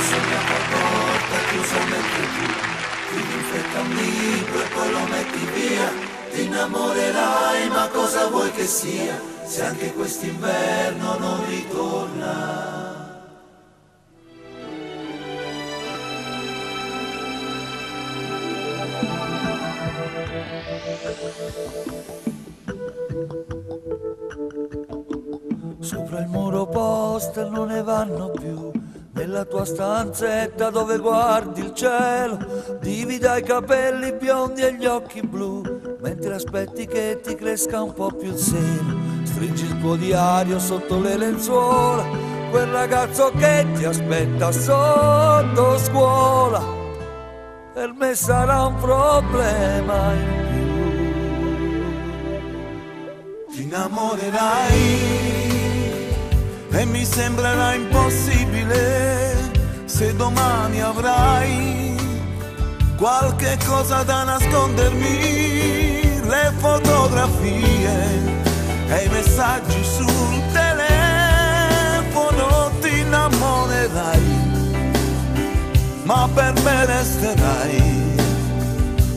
sogni a porta chiusa metti tu, chiudi in fretta un libro e poi lo metti via. Ti innamorerai, ma cosa vuoi che sia, se anche quest'inverno non ritorna. Sopra il muro poster non ne vanno più, nella tua stanzetta dove guardi il cielo, divida i capelli biondi e gli occhi blu, mentre aspetti che ti cresca un po' più il seno. Stringi il tuo diario sotto le lenzuola, quel ragazzo che ti aspetta sotto scuola, per me sarà un problema in più. Ti innamorerai e mi sembrerà impossibile se domani avrai qualche cosa da nascondermi, le fotografie e i messaggi sul telefono. Ti innamorerai, ma per me resterai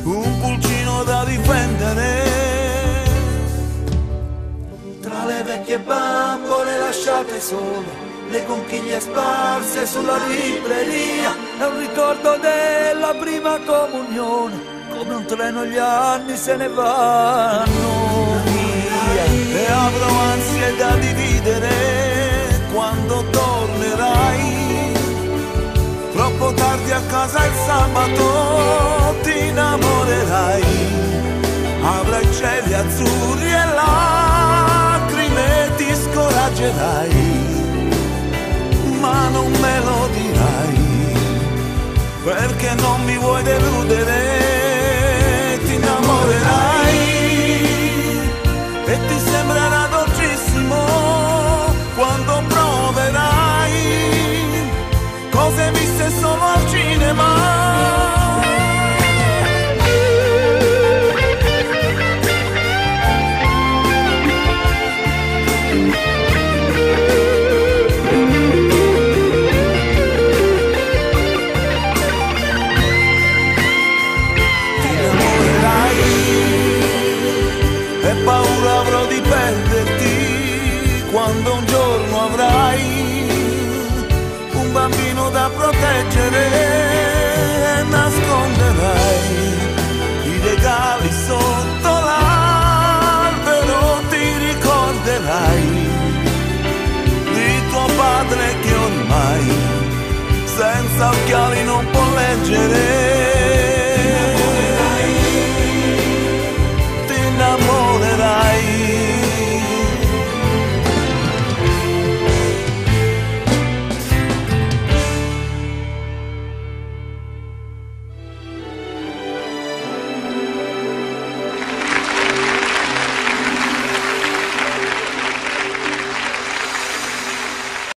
un pulcino da difendere. Tra le vecchie bambole lasciate sole, le conchiglie sparse sulla libreria, è un ricordo della prima comunione, come un treno gli anni se ne vanno via. E avrò ansie da dividere quando tornerai, troppo tardi a casa il sabato. Ti innamorerai, avrai cieli azzurri e lacrime, ti scoraggerai, ma non me lo dirai, perché non mi vuoi deludere. Ti innamorerai e ti sembrerà dolcissimo quando proverai cose viste solo al cinema. Paura avrò di perderti quando un giorno avrai un bambino da proteggere e nasconderai i regali sotto l'albero. Ti ricorderai di tuo padre che ormai senza occhiali non può leggere.